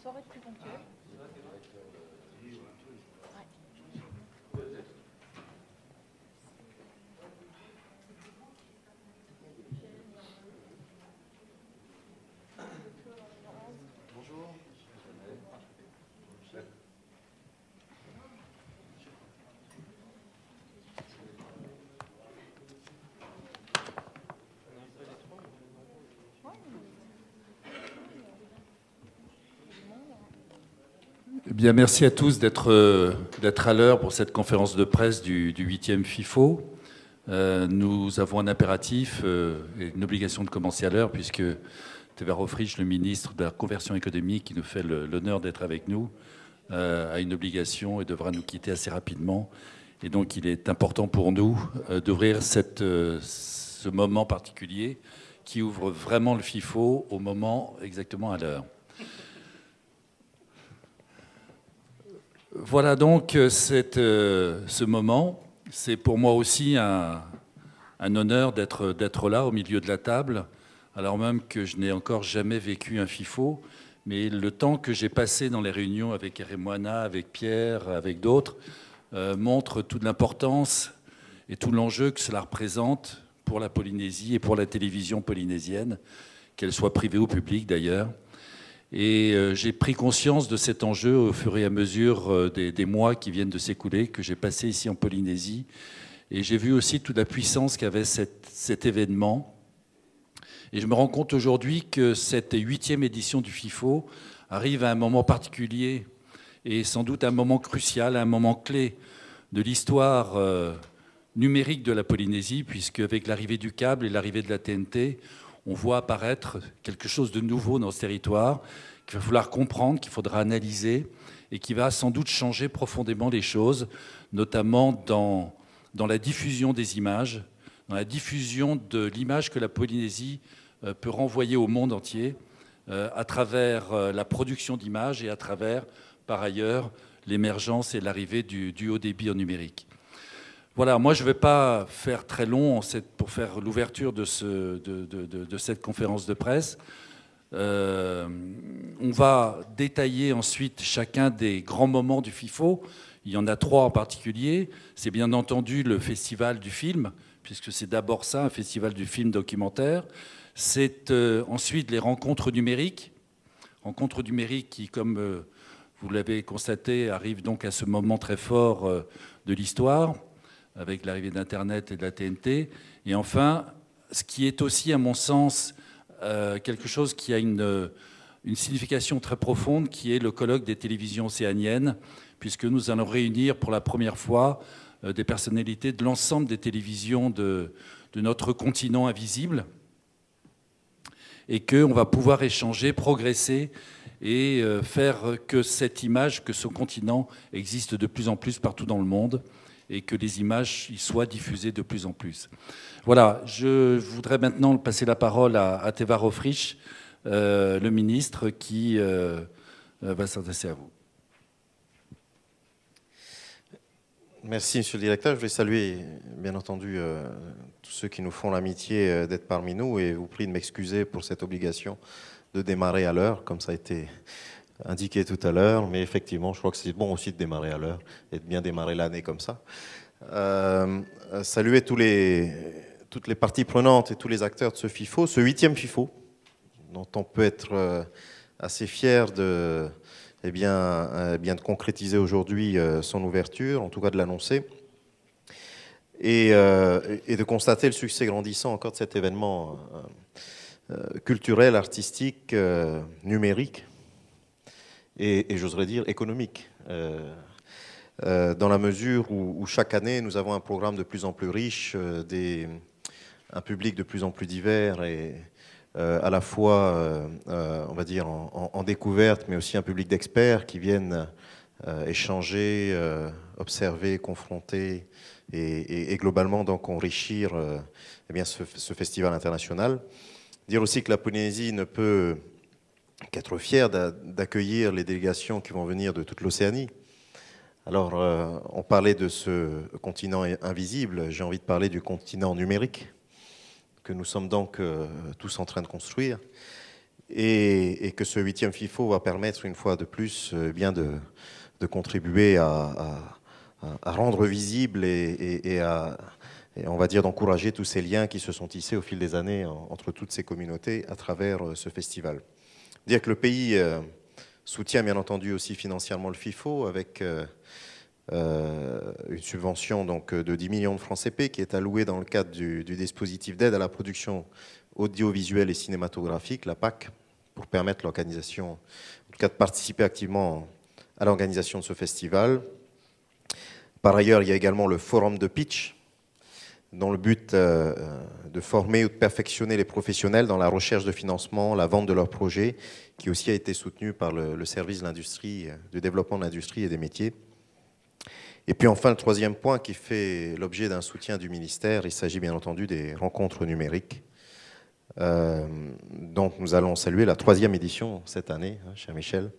saurait être plus ponctuel. Eh bien, merci à tous d'être à l'heure pour cette conférence de presse du 8e FIFO. Nous avons un impératif et une obligation de commencer à l'heure puisque Teva Rohfritsch, le ministre de la Conversion économique, qui nous fait l'honneur d'être avec nous, a une obligation et devra nous quitter assez rapidement. Et donc, il est important pour nous d'ouvrir ce moment particulier qui ouvre vraiment le FIFO au moment exactement à l'heure. Voilà donc ce moment. C'est pour moi aussi un honneur d'être là au milieu de la table, alors même que je n'ai encore jamais vécu un FIFO. Mais le temps que j'ai passé dans les réunions avec Eremwana, avec Pierre, avec d'autres, montre toute l'importance et tout l'enjeu que cela représente pour la Polynésie et pour la télévision polynésienne, qu'elle soit privée ou publique d'ailleurs. Et j'ai pris conscience de cet enjeu au fur et à mesure des mois qui viennent de s'écouler, que j'ai passé ici en Polynésie. Et j'ai vu aussi toute la puissance qu'avait cet événement. Et je me rends compte aujourd'hui que cette 8e édition du FIFO arrive à un moment particulier et sans doute un moment crucial, un moment clé de l'histoire numérique de la Polynésie, puisque avec l'arrivée du câble et l'arrivée de la TNT, on voit apparaître quelque chose de nouveau dans ce territoire qu'il va falloir comprendre, qu'il faudra analyser et qui va sans doute changer profondément les choses, notamment dans la diffusion des images, dans la diffusion de l'image que la Polynésie peut renvoyer au monde entier à travers la production d'images et à travers, par ailleurs, l'émergence et l'arrivée du haut débit en numérique. Voilà, moi je ne vais pas faire très long pour faire l'ouverture de cette conférence de presse. On va détailler ensuite chacun des grands moments du FIFO. Il y en a 3 en particulier. C'est bien entendu le festival du film, puisque c'est d'abord ça, un festival du film documentaire. C'est ensuite les rencontres numériques. Rencontres numériques qui, comme vous l'avez constaté, arrivent donc à ce moment très fort de l'histoire, avec l'arrivée d'Internet et de la TNT. Et enfin, ce qui est aussi, à mon sens, quelque chose qui a une signification très profonde, qui est le colloque des télévisions océaniennes, puisque nous allons réunir pour la première fois des personnalités de l'ensemble des télévisions de notre continent invisible, et qu'on va pouvoir échanger, progresser et faire que cette image, que ce continent existe de plus en plus partout dans le monde, et que les images y soient diffusées de plus en plus. Voilà, je voudrais maintenant passer la parole à Teva Rohfritsch, le ministre, qui va s'adresser à vous. Merci, Monsieur le Directeur. Je vais saluer, bien entendu, tous ceux qui nous font l'amitié d'être parmi nous et vous prie de m'excuser pour cette obligation de démarrer à l'heure, comme ça a été indiqué tout à l'heure, mais effectivement, je crois que c'est bon aussi de démarrer à l'heure et de bien démarrer l'année comme ça. Saluer toutes les parties prenantes et tous les acteurs de ce FIFO, ce 8e FIFO, dont on peut être assez fier de de concrétiser aujourd'hui son ouverture, en tout cas de l'annoncer, et de constater le succès grandissant encore de cet événement culturel, artistique, numérique, et j'oserais dire économique, dans la mesure où chaque année nous avons un programme de plus en plus riche, un public de plus en plus divers et à la fois, on va dire, en découverte, mais aussi un public d'experts qui viennent échanger, observer, confronter et globalement donc enrichir ce festival international. Dire aussi que la Polynésie ne peut qu'être fière d'accueillir les délégations qui vont venir de toute l'Océanie. Alors, on parlait de ce continent invisible, j'ai envie de parler du continent numérique, que nous sommes donc tous en train de construire. et que ce 8e FIFO va permettre une fois de plus bien de contribuer à rendre visible et on va dire d'encourager tous ces liens qui se sont tissés au fil des années entre toutes ces communautés à travers ce festival. Dire que le pays soutient bien entendu aussi financièrement le FIFO avec une subvention donc, de 10 millions de francs CP qui est allouée dans le cadre du dispositif d'aide à la production audiovisuelle et cinématographique, la PAC, pour permettre l'organisation, en tout cas de participer activement à l'organisation de ce festival. Par ailleurs, il y a également le forum de pitch, dans le but de former ou de perfectionner les professionnels dans la recherche de financement, la vente de leurs projets, qui aussi a été soutenu par le service de l'industrie, du développement de l'industrie et des métiers. Et puis enfin, le troisième point qui fait l'objet d'un soutien du ministère, il s'agit bien entendu des rencontres numériques, dont nous allons saluer la 3e édition cette année, cher Michel.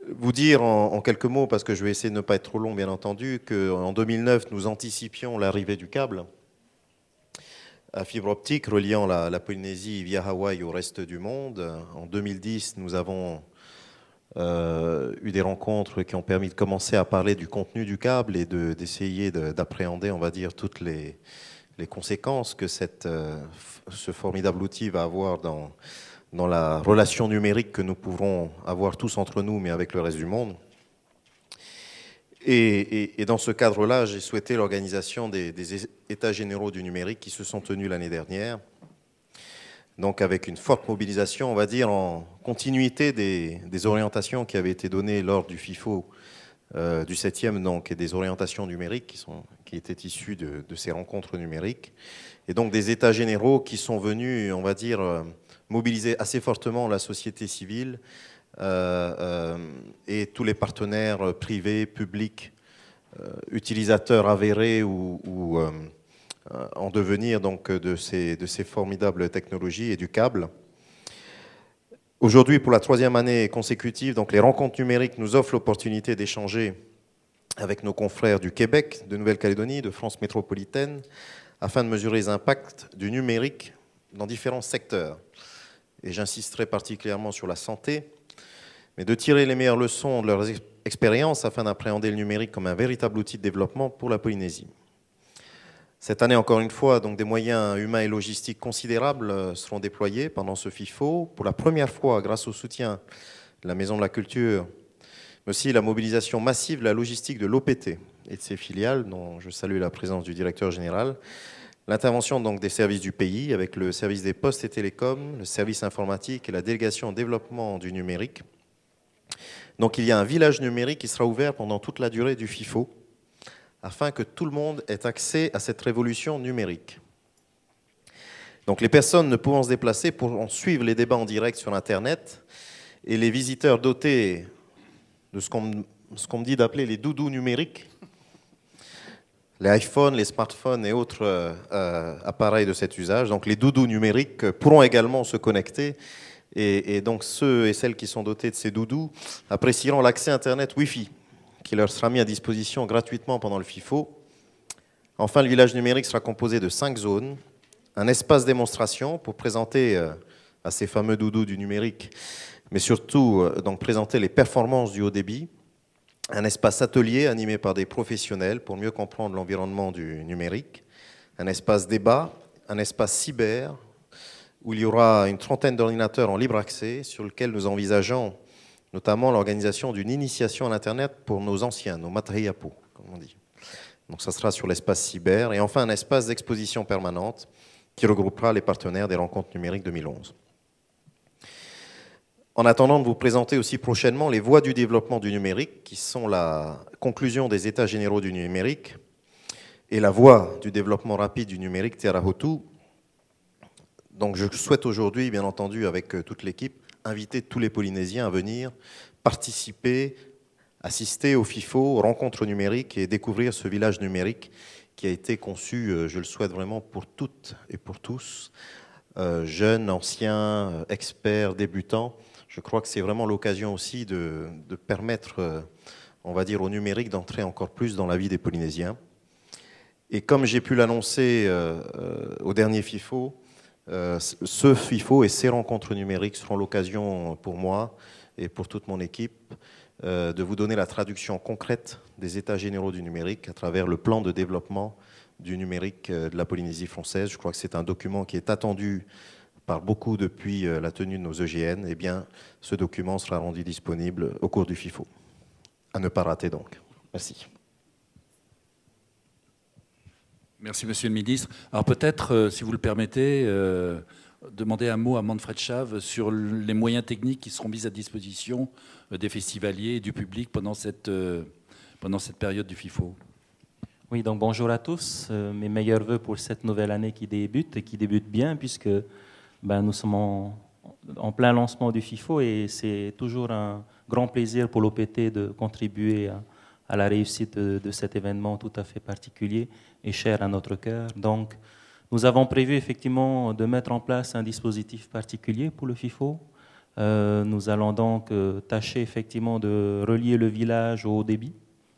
Vous dire en quelques mots, parce que je vais essayer de ne pas être trop long bien entendu, qu'en 2009, nous anticipions l'arrivée du câble à fibre optique reliant la Polynésie via Hawaï au reste du monde. En 2010, nous avons eu des rencontres qui ont permis de commencer à parler du contenu du câble et d'essayer d'appréhender, on va dire, toutes les conséquences que ce formidable outil va avoir dans la relation numérique que nous pourrons avoir tous entre nous, mais avec le reste du monde. Et dans ce cadre-là, j'ai souhaité l'organisation des États généraux du numérique qui se sont tenus l'année dernière, donc avec une forte mobilisation, on va dire, en continuité des orientations qui avaient été données lors du FIFO du 7e, donc, et des orientations numériques qui étaient issues de ces rencontres numériques, et donc des États généraux qui sont venus, on va dire, mobiliser assez fortement la société civile et tous les partenaires privés, publics, utilisateurs avérés ou en devenir donc, de ces formidables technologies et du câble. Aujourd'hui, pour la 3e année consécutive, donc, les rencontres numériques nous offrent l'opportunité d'échanger avec nos confrères du Québec, de Nouvelle-Calédonie, de France métropolitaine, afin de mesurer les impacts du numérique dans différents secteurs. Et j'insisterai particulièrement sur la santé, mais de tirer les meilleures leçons de leurs expériences afin d'appréhender le numérique comme un véritable outil de développement pour la Polynésie. Cette année, encore une fois, donc, des moyens humains et logistiques considérables seront déployés pendant ce FIFO. Pour la première fois, grâce au soutien de la Maison de la Culture, mais aussi la mobilisation massive de la logistique de l'OPT et de ses filiales, dont je salue la présence du directeur général, l'intervention donc, des services du pays, avec le service des postes et télécoms, le service informatique et la délégation au développement du numérique. Donc il y a un village numérique qui sera ouvert pendant toute la durée du FIFO, afin que tout le monde ait accès à cette révolution numérique. Donc les personnes ne pouvant se déplacer pourront suivre les débats en direct sur Internet, et les visiteurs dotés de ce qu'on me dit d'appeler les doudous numériques, les iPhones, les smartphones et autres appareils de cet usage, donc les doudous numériques pourront également se connecter, et donc ceux et celles qui sont dotés de ces doudous apprécieront l'accès Internet Wi-Fi, qui leur sera mis à disposition gratuitement pendant le FIFO. Enfin, le village numérique sera composé de 5 zones, un espace démonstration pour présenter à ces fameux doudous du numérique, mais surtout donc présenter les performances du haut débit, un espace atelier animé par des professionnels pour mieux comprendre l'environnement du numérique, un espace débat, un espace cyber, où il y aura une trentaine d'ordinateurs en libre accès sur lequel nous envisageons notamment l'organisation d'une initiation à l'Internet pour nos anciens, nos matriapo, comme on dit. Donc ça sera sur l'espace cyber. Et enfin, un espace d'exposition permanente qui regroupera les partenaires des rencontres numériques 2011. En attendant de vous présenter aussi prochainement les voies du développement du numérique, qui sont la conclusion des États généraux du numérique et la voie du développement rapide du numérique Te Arahotu. Donc je souhaite aujourd'hui, bien entendu, avec toute l'équipe, inviter tous les Polynésiens à venir participer, assister au FIFO, aux rencontres numériques et découvrir ce village numérique qui a été conçu, je le souhaite vraiment, pour toutes et pour tous, jeunes, anciens, experts, débutants. Je crois que c'est vraiment l'occasion aussi de permettre, on va dire, au numérique d'entrer encore plus dans la vie des Polynésiens. Et comme j'ai pu l'annoncer au dernier FIFO, Ce FIFO et ces rencontres numériques seront l'occasion pour moi et pour toute mon équipe de vous donner la traduction concrète des états généraux du numérique à travers le plan de développement du numérique de la Polynésie française. Je crois que c'est un document qui est attendu par beaucoup depuis la tenue de nos EGN. Eh bien, ce document sera rendu disponible au cours du FIFO. À ne pas rater donc. Merci. Merci, Monsieur le Ministre. Alors peut-être, si vous le permettez, demander un mot à Manfred Chave sur les moyens techniques qui seront mis à disposition des festivaliers et du public pendant cette période du FIFO. Oui, donc bonjour à tous. Mes meilleurs voeux pour cette nouvelle année qui débute et qui débute bien, puisque nous sommes en plein lancement du FIFO et c'est toujours un grand plaisir pour l'OPT de contribuer à la réussite de cet événement tout à fait particulier et cher à notre cœur. Donc, nous avons prévu effectivement de mettre en place un dispositif particulier pour le FIFO. Nous allons donc tâcher effectivement de relier le village au haut débit.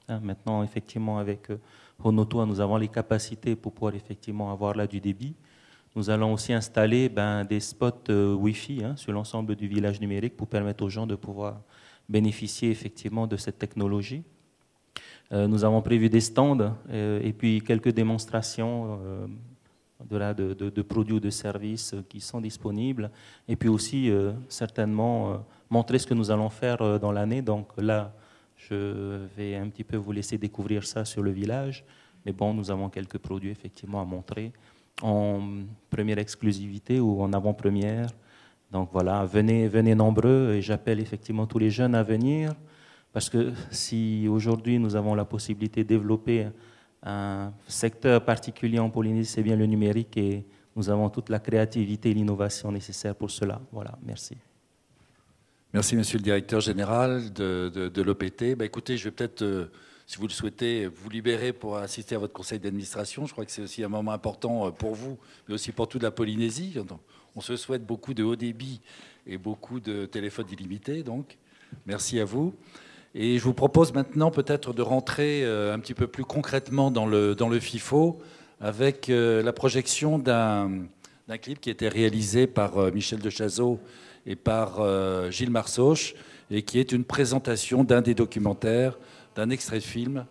Maintenant, effectivement, avec Honotoa, nous avons les capacités pour pouvoir effectivement avoir là du débit. Nous allons aussi installer des spots Wi-Fi sur l'ensemble du village numérique pour permettre aux gens de pouvoir bénéficier effectivement de cette technologie. Nous avons prévu des stands et puis quelques démonstrations de produits ou de services qui sont disponibles. Et puis aussi, certainement, montrer ce que nous allons faire dans l'année. Donc là, je vais un petit peu vous laisser découvrir ça sur le village. Mais bon, nous avons quelques produits effectivement à montrer en première exclusivité ou en avant-première. Donc voilà, venez nombreux et j'appelle effectivement tous les jeunes à venir parce que si aujourd'hui nous avons la possibilité de développer un secteur particulier en Polynésie, c'est bien le numérique et nous avons toute la créativité et l'innovation nécessaire pour cela. Voilà, merci. Merci, Monsieur le Directeur Général de l'OPT. Écoutez, je vais peut-être, si vous le souhaitez, vous libérer pour assister à votre conseil d'administration. Je crois que c'est aussi un moment important pour vous, mais aussi pour toute la Polynésie. On se souhaite beaucoup de haut débit et beaucoup de téléphones illimités. Donc, merci à vous. Et je vous propose maintenant peut-être de rentrer un petit peu plus concrètement dans le FIFO avec la projection d'un clip qui a été réalisé par Michel Dechazeau et par Gilles Marsoche, et qui est une présentation d'un des documentaires, d'un extrait de film,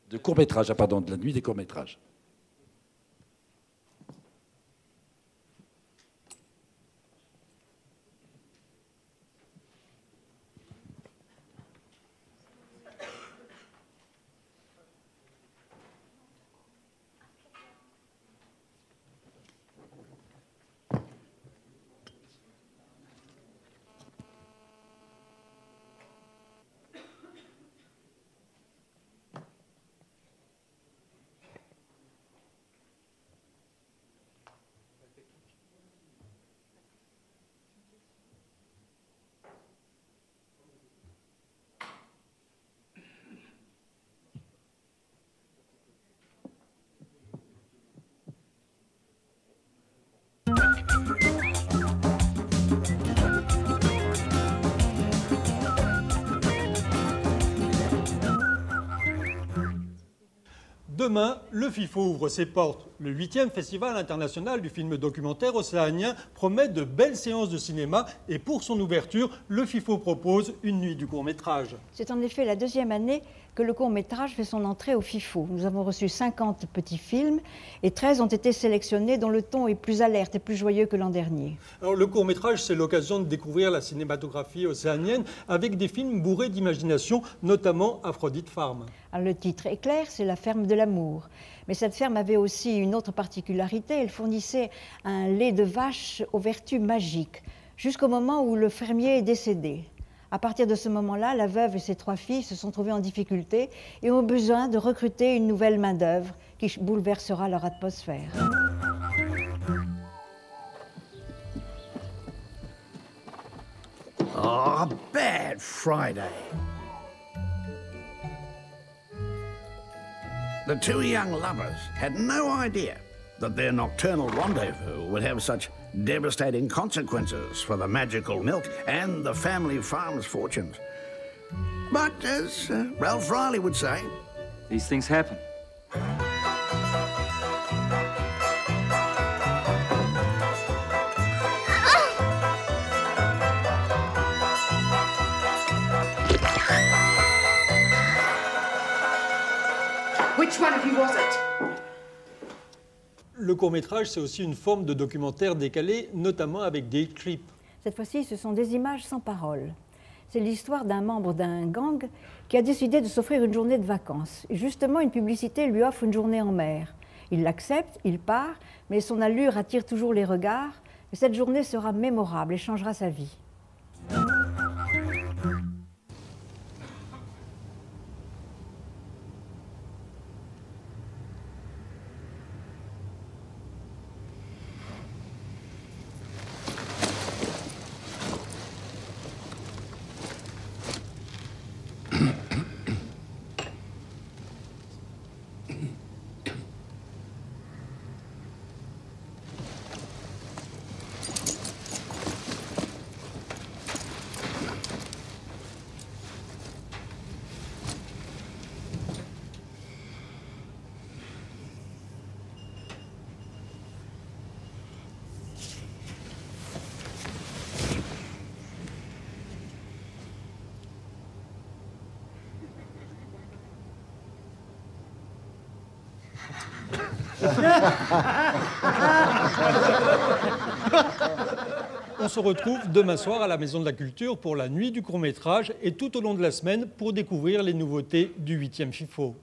de court-métrage, de la nuit des courts-métrages. Demain, le FIFO ouvre ses portes. Le 8e Festival international du film documentaire océanien promet de belles séances de cinéma et pour son ouverture, le FIFO propose une nuit du court-métrage. C'est en effet la deuxième année que le court-métrage fait son entrée au FIFO. Nous avons reçu 50 petits films et 13 ont été sélectionnés dont le ton est plus alerte et plus joyeux que l'an dernier. Alors, le court-métrage, c'est l'occasion de découvrir la cinématographie océanienne avec des films bourrés d'imagination, notamment Aphrodite Farm. Alors, le titre est clair, c'est La ferme de l'amour. Mais cette ferme avait aussi une autre particularité, elle fournissait un lait de vache aux vertus magiques, jusqu'au moment où le fermier est décédé. À partir de ce moment-là, la veuve et ses 3 filles se sont trouvées en difficulté et ont besoin de recruter une nouvelle main-d'œuvre qui bouleversera leur atmosphère. Oh, bad Friday. The 2 young lovers had no idea that their nocturnal rendezvous would have such devastating consequences for the magical milk and the family farm's fortunes. But as Ralph Riley would say, these things happen. Which one of you was it? Le court-métrage, c'est aussi une forme de documentaire décalé, notamment avec des clips. Cette fois-ci, ce sont des images sans parole. C'est l'histoire d'un membre d'un gang qui a décidé de s'offrir une journée de vacances. Et justement, une publicité lui offre une journée en mer. Il l'accepte, il part, mais son allure attire toujours les regards. Et cette journée sera mémorable et changera sa vie. On se retrouve demain soir à la Maison de la Culture pour la nuit du court-métrage et tout au long de la semaine pour découvrir les nouveautés du 8e FIFO.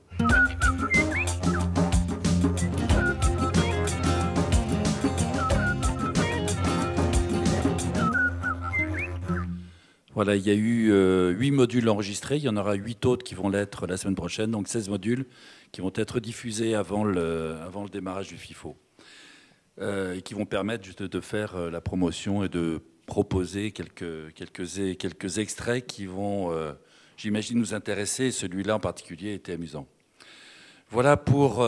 Voilà, il y a eu 8 modules enregistrés. Il y en aura 8 autres qui vont l'être la semaine prochaine, donc 16 modules qui vont être diffusés avant le démarrage du FIFO et qui vont permettre juste de faire la promotion et de proposer quelques extraits qui vont, j'imagine, nous intéresser. Celui-là en particulier était amusant. Voilà pour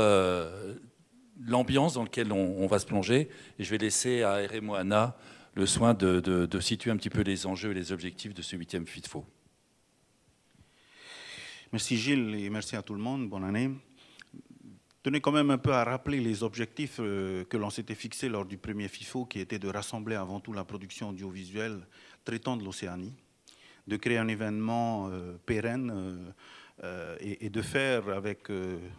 l'ambiance dans laquelle on va se plonger. Et je vais laisser à R. Moana le soin de situer un petit peu les enjeux et les objectifs de ce 8e FIFO. Merci Gilles et merci à tout le monde. Bonne année. Tenez quand même un peu à rappeler les objectifs que l'on s'était fixés lors du premier FIFO, qui était de rassembler avant tout la production audiovisuelle traitant de l'Océanie, de créer un événement pérenne et de faire avec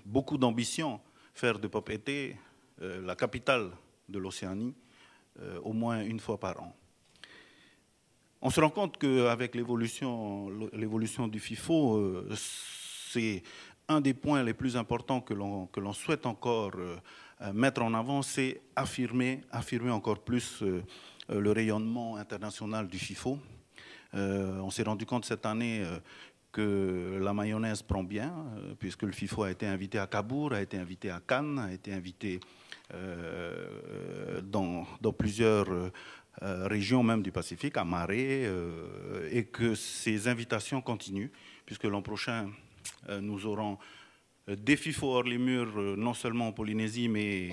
beaucoup d'ambition, faire de Papeete la capitale de l'Océanie au moins une fois par an. On se rend compte qu'avec l'évolution du FIFO, c'est un des points les plus importants que l'on souhaite encore mettre en avant, c'est affirmer encore plus le rayonnement international du FIFO. On s'est rendu compte cette année que la mayonnaise prend bien, puisque le FIFO a été invité à Cabourg, a été invité à Cannes, a été invité dans plusieurs régions même du Pacifique, à Maré, et que ces invitations continuent, puisque l'an prochain, nous aurons des FIFO hors les murs, non seulement en Polynésie, mais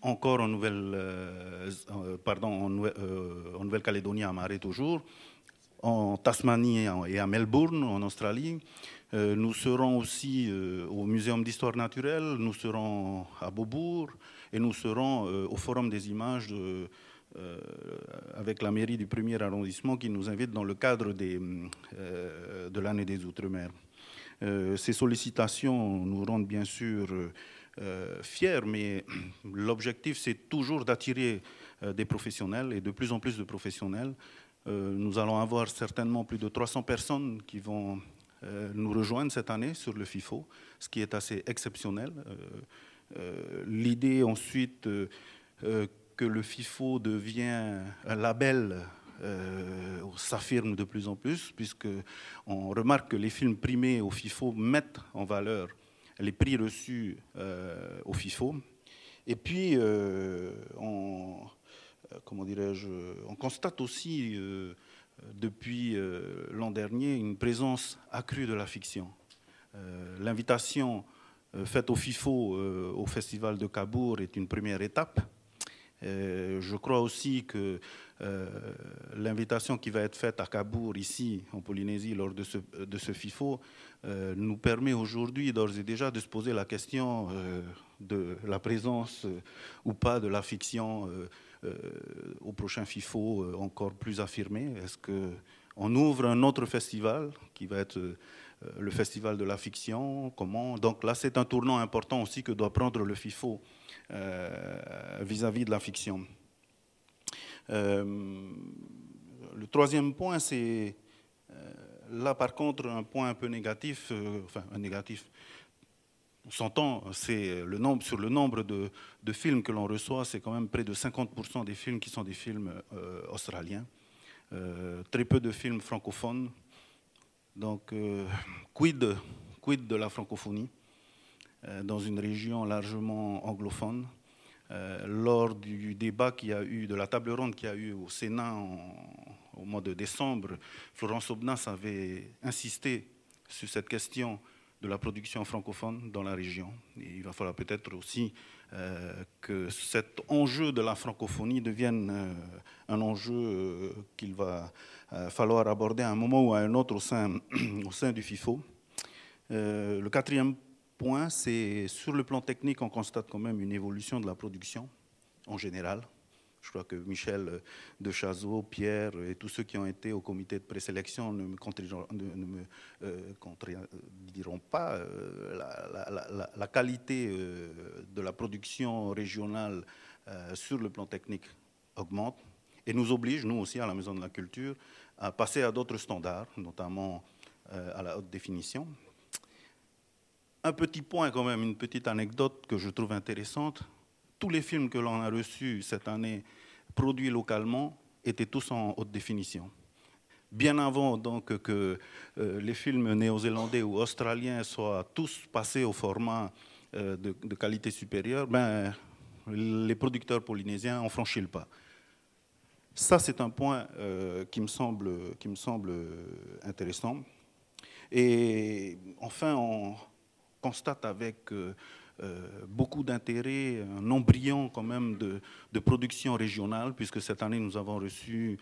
encore en Nouvelle-Calédonie, à Maré toujours, en Tasmanie et à Melbourne, en Australie. Nous serons aussi au Muséum d'histoire naturelle, nous serons à Beaubourg et nous serons au Forum des images avec la mairie du 1er arrondissement qui nous invite dans le cadre de l'année des Outre-mer. Ces sollicitations nous rendent bien sûr fiers, mais l'objectif c'est toujours d'attirer des professionnels et de plus en plus de professionnels. Nous allons avoir certainement plus de 300 personnes qui vont nous rejoindre cette année sur le FIFO, ce qui est assez exceptionnel. L'idée ensuite que le FIFO devient un label s'affirme de plus en plus, puisqu'on remarque que les films primés au FIFO mettent en valeur les prix reçus au FIFO. Et puis, on constate aussi depuis l'an dernier une présence accrue de la fiction. L'invitation faite au FIFO, au Festival de Cabourg, est une première étape. Je crois aussi que l'invitation qui va être faite à Cabourg, ici, en Polynésie, lors de ce FIFO, nous permet aujourd'hui, d'ores et déjà, de se poser la question de la présence ou pas de la fiction au prochain FIFO encore plus affirmé. Est-ce qu'on ouvre un autre festival qui va être le festival de la fiction, comment. Donc là, c'est un tournant important aussi que doit prendre le FIFO vis-à-vis de la fiction. Le troisième point, c'est là par contre un point un peu négatif, enfin un négatif. On s'entend, c'est le nombre, sur le nombre de films que l'on reçoit, c'est quand même près de 50% des films qui sont des films australiens. Très peu de films francophones. Donc, quid de la francophonie dans une région largement anglophone. Lors du débat qu'il y a eu, de la table ronde qu'il y a eu au Sénat au mois de décembre, Florence Aubenas avait insisté sur cette question de la production francophone dans la région. Et il va falloir peut-être aussi que cet enjeu de la francophonie devienne un enjeu qu'il va falloir aborder à un moment ou à un autre au sein du FIFO. Le quatrième point, c'est sur le plan technique, on constate quand même une évolution de la production en général. Je crois que Michel Dechazeau, Pierre et tous ceux qui ont été au comité de présélection ne me contrediront pas. La qualité de la production régionale sur le plan technique augmente et nous oblige, nous aussi, à la Maison de la Culture, à passer à d'autres standards, notamment à la haute définition. Un petit point quand même, une petite anecdote que je trouve intéressante. Tous les films que l'on a reçus cette année, produits localement, étaient tous en haute définition. Bien avant donc que les films néo-zélandais ou australiens soient tous passés au format de qualité supérieure, ben, les producteurs polynésiens ont franchi le pas. Ça, c'est un point qui me semble intéressant. Et enfin, on constate avec beaucoup d'intérêt un embryon quand même de production régionale, puisque cette année nous avons reçu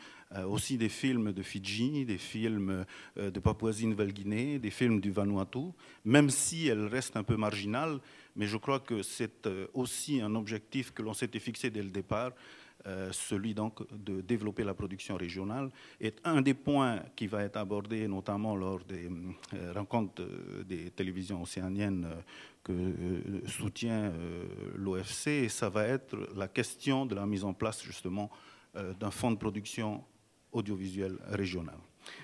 aussi des films de Fidji, des films de Papouasie-Nouvelle-Guinée, des films du Vanuatu, même si elles restent un peu marginales, mais je crois que c'est aussi un objectif que l'on s'était fixé dès le départ, celui donc de développer la production régionale. Et un des points qui va être abordé notamment lors des rencontres des télévisions océaniennes que soutient l'OFC, ça va être la question de la mise en place justement d'un fonds de production audiovisuelle régionale.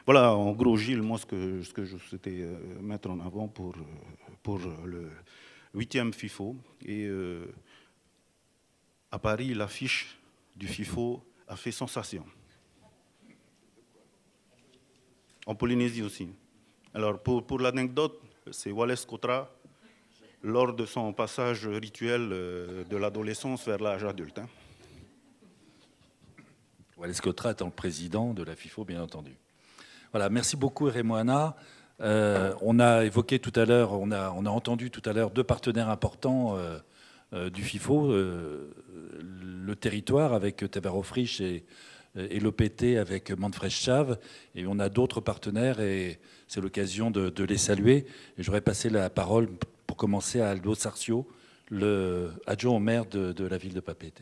Voilà en gros, Gilles, moi ce que je souhaitais mettre en avant pour le 8e FIFO. Et à Paris, l'affiche du FIFO a fait sensation. En Polynésie aussi. Alors pour l'anecdote, c'est Wallace Kotra, lors de son passage rituel de l'adolescence vers l'âge adulte. Hein. Wallace Kotra étant le président de la FIFO, bien entendu. Voilà, merci beaucoup Remoana. On a évoqué tout à l'heure, on a entendu tout à l'heure deux partenaires importants du FIFO, le territoire avec Tevarofriche et l'OPT avec Manfred Chave, et on a d'autres partenaires et c'est l'occasion de les saluer. Et j'aurais passé la parole pour commencer à Aldo Sarcio, le adjoint au maire de la ville de Papeete.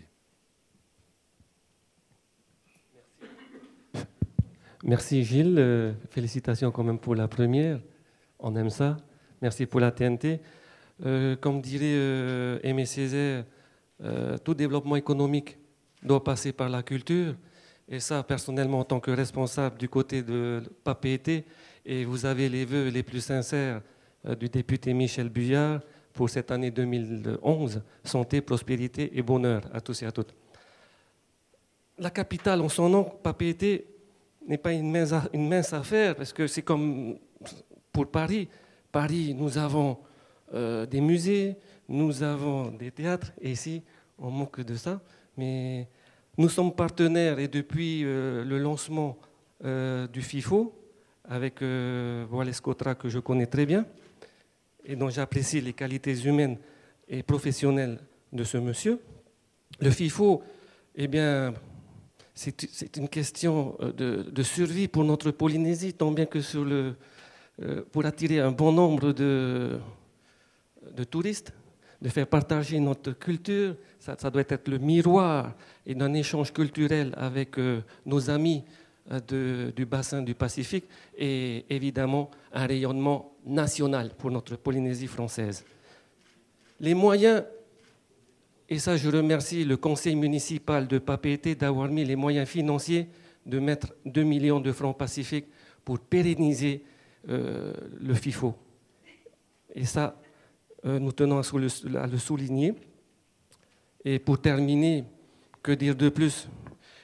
Merci Gilles, félicitations quand même pour la première, on aime ça. Merci pour la TNT. Comme dirait Aimé Césaire, tout développement économique doit passer par la culture. Et ça, personnellement, en tant que responsable du côté de Papeete, et vous avez les vœux les plus sincères du député Michel Buyard pour cette année 2011, santé, prospérité et bonheur à tous et à toutes. La capitale, en son nom, Papeete, n'est pas une mince affaire, parce que c'est comme pour Paris. Paris, nous avons des musées, nous avons des théâtres, et ici, on manque de ça. Mais nous sommes partenaires, et depuis le lancement du FIFO, avec Wallace Kotra, que je connais très bien, et dont j'apprécie les qualités humaines et professionnelles de ce monsieur, le FIFO, eh bien, c'est une question de survie pour notre Polynésie, tant bien que pour attirer un bon nombre de touristes, de faire partager notre culture. Ça doit être le miroir et d'un échange culturel avec nos amis du bassin du Pacifique et évidemment un rayonnement national pour notre Polynésie française. Les moyens, et ça je remercie le conseil municipal de Papeete d'avoir mis les moyens financiers de mettre 2 millions de francs pacifiques pour pérenniser le FIFO. Et ça, nous tenons à le souligner. Et pour terminer, que dire de plus?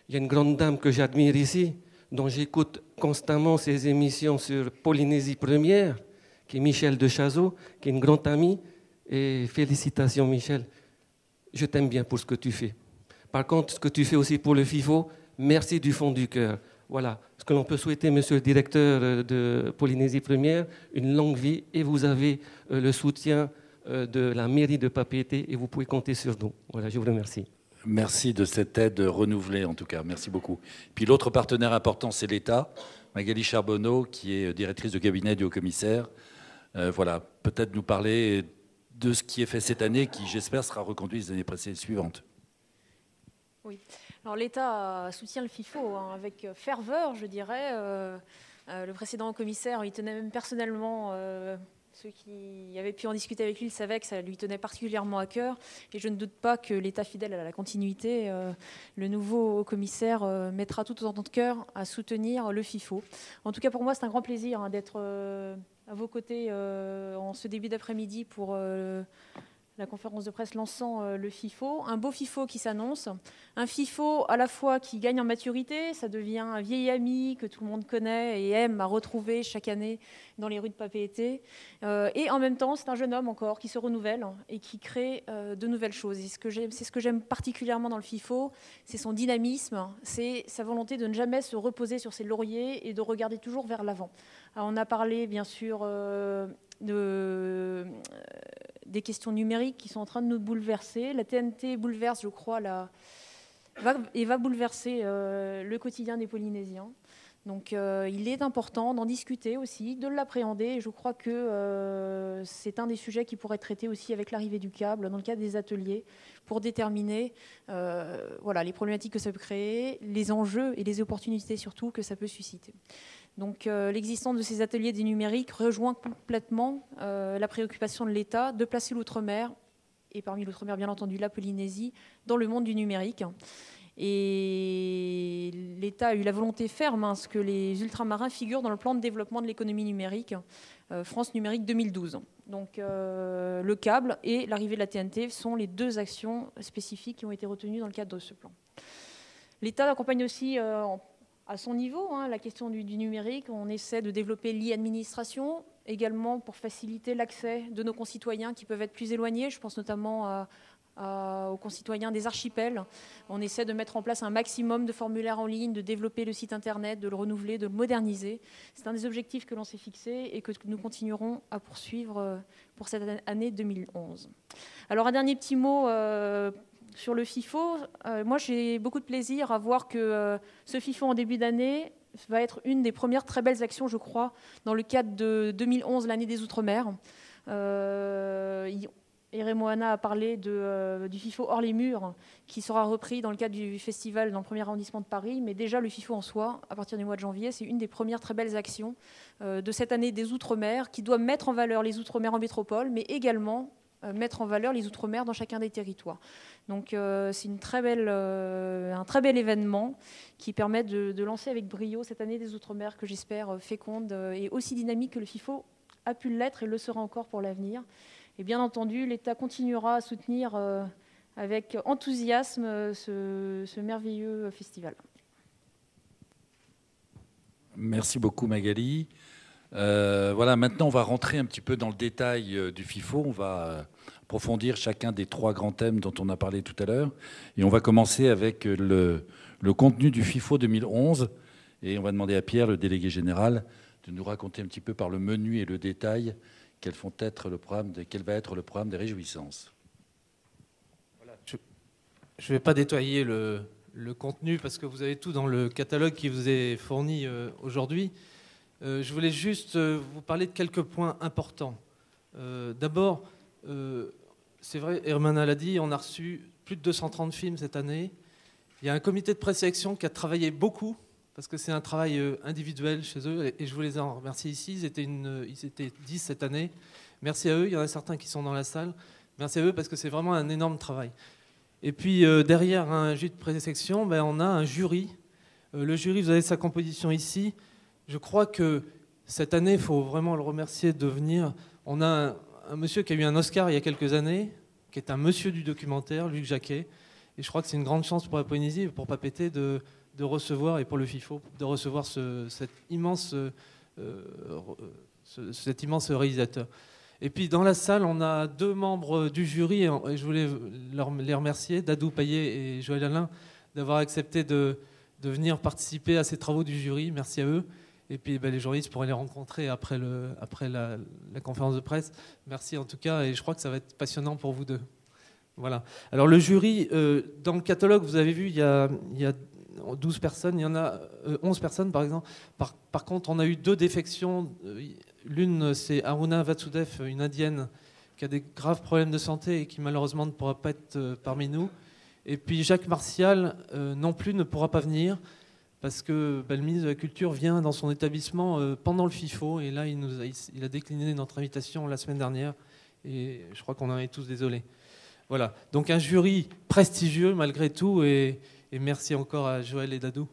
Il y a une grande dame que j'admire ici, dont j'écoute constamment ses émissions sur Polynésie Première, qui est Michel de Chazot, qui est une grande amie. Et félicitations Michel, je t'aime bien pour ce que tu fais. Par contre, ce que tu fais aussi pour le FIFO, merci du fond du cœur. Voilà ce que l'on peut souhaiter, monsieur le directeur de Polynésie Première, une longue vie, et vous avez le soutien de la mairie de Papeete et vous pouvez compter sur nous. Voilà, je vous remercie. Merci de cette aide renouvelée, en tout cas. Merci beaucoup. Puis l'autre partenaire important, c'est l'État. Magali Charbonneau, qui est directrice de cabinet du haut-commissaire. Voilà, peut-être nous parler de ce qui est fait cette année, qui, j'espère, sera reconduit les années suivantes. Oui. Alors l'État soutient le FIFO avec ferveur, je dirais. Le précédent commissaire, il tenait même personnellement, ceux qui avaient pu en discuter avec lui le savaient que ça lui tenait particulièrement à cœur. Et je ne doute pas que l'État fidèle à la continuité, le nouveau commissaire mettra tout autant de cœur à soutenir le FIFO. En tout cas, pour moi, c'est un grand plaisir d'être à vos côtés en ce début d'après-midi pour la conférence de presse lançant le FIFO. Un beau FIFO qui s'annonce. Un FIFO à la fois qui gagne en maturité, ça devient un vieil ami que tout le monde connaît et aime à retrouver chaque année dans les rues de Papeete. Et en même temps, c'est un jeune homme encore qui se renouvelle et qui crée de nouvelles choses. Et c'est ce que j'aime particulièrement dans le FIFO, c'est son dynamisme, c'est sa volonté de ne jamais se reposer sur ses lauriers et de regarder toujours vers l'avant. Alors, on a parlé bien sûr des questions numériques qui sont en train de nous bouleverser. La TNT bouleverse, je crois, va bouleverser le quotidien des Polynésiens. Donc il est important d'en discuter aussi, de l'appréhender. Et je crois que c'est un des sujets qui pourrait être traité aussi avec l'arrivée du câble dans le cadre des ateliers pour déterminer les problématiques que ça peut créer, les enjeux et les opportunités surtout que ça peut susciter. Donc l'existence de ces ateliers du numérique rejoint complètement la préoccupation de l'État de placer l'outre-mer, et parmi l'outre-mer bien entendu la Polynésie, dans le monde du numérique. Et l'État a eu la volonté ferme que les ultramarins figurent dans le plan de développement de l'économie numérique, France Numérique 2012. Donc le câble et l'arrivée de la TNT sont les deux actions spécifiques qui ont été retenues dans le cadre de ce plan. L'État accompagne aussi à son niveau la question du numérique. On essaie de développer l'e-administration, également pour faciliter l'accès de nos concitoyens qui peuvent être plus éloignés. Je pense notamment aux concitoyens des archipels. On essaie de mettre en place un maximum de formulaires en ligne, de développer le site internet, de le renouveler, de le moderniser. C'est un des objectifs que l'on s'est fixé et que nous continuerons à poursuivre pour cette année 2011. Alors un dernier petit mot sur le FIFO. Moi j'ai beaucoup de plaisir à voir que ce FIFO en début d'année va être une des premières très belles actions, je crois, dans le cadre de 2011, l'année des Outre-mer. Ere Moana a parlé du FIFO hors les murs, qui sera repris dans le cadre du festival dans le 1er arrondissement de Paris. Mais déjà, le FIFO en soi, à partir du mois de janvier, c'est une des premières très belles actions de cette année des Outre-mer, qui doit mettre en valeur les Outre-mer en métropole, mais également mettre en valeur les Outre-mer dans chacun des territoires. Donc c'est un très bel événement qui permet de lancer avec brio cette année des Outre-mer que j'espère féconde et aussi dynamique que le FIFO a pu l'être et le sera encore pour l'avenir. Et bien entendu, l'État continuera à soutenir avec enthousiasme ce merveilleux festival. Merci beaucoup Magali. Voilà, maintenant on va rentrer un petit peu dans le détail du FIFO. On va approfondir chacun des 3 grands thèmes dont on a parlé tout à l'heure. Et on va commencer avec le contenu du FIFO 2011. Et on va demander à Pierre, le délégué général, de nous raconter un petit peu par le menu et le détail quel va être le programme des réjouissances. Voilà, je ne vais pas détailler le contenu parce que vous avez tout dans le catalogue qui vous est fourni aujourd'hui. Je voulais juste vous parler de quelques points importants. D'abord, c'est vrai, Hermana l'a dit, on a reçu plus de 230 films cette année. Il y a un comité de présélection qui a travaillé beaucoup parce que c'est un travail individuel chez eux, et je voulais en remercier ici. Ils étaient 10 cette année. Merci à eux. Il y en a certains qui sont dans la salle. Merci à eux parce que c'est vraiment un énorme travail. Et puis derrière un jury de présélection, on a un jury. Le jury, vous avez sa composition ici. Je crois que cette année, il faut vraiment le remercier de venir. On a un monsieur qui a eu un Oscar il y a quelques années, qui est un monsieur du documentaire, Luc Jacquet. Et je crois que c'est une grande chance pour la Polynésie et pour Papeete de recevoir, et pour le FIFO, de recevoir cet immense réalisateur. Et puis dans la salle, on a 2 membres du jury, et je voulais les remercier, Dadou Payet et Joël Alain, d'avoir accepté de venir participer à ces travaux du jury. Merci à eux. Et puis les journalistes pourraient les rencontrer après la conférence de presse. Merci en tout cas, et je crois que ça va être passionnant pour vous deux. Voilà. Alors le jury, dans le catalogue, vous avez vu, il y a 12 personnes, il y en a 11 personnes par exemple. Par contre, on a eu 2 défections. L'une, c'est Aruna Vasudev, une indienne qui a des graves problèmes de santé et qui malheureusement ne pourra pas être parmi nous. Et puis Jacques Martial non plus ne pourra pas venir parce que le ministre de la Culture vient dans son établissement pendant le FIFO, et là il a décliné notre invitation la semaine dernière, et je crois qu'on en est tous désolés. Voilà, donc un jury prestigieux malgré tout, et merci encore à Joël et Dadou.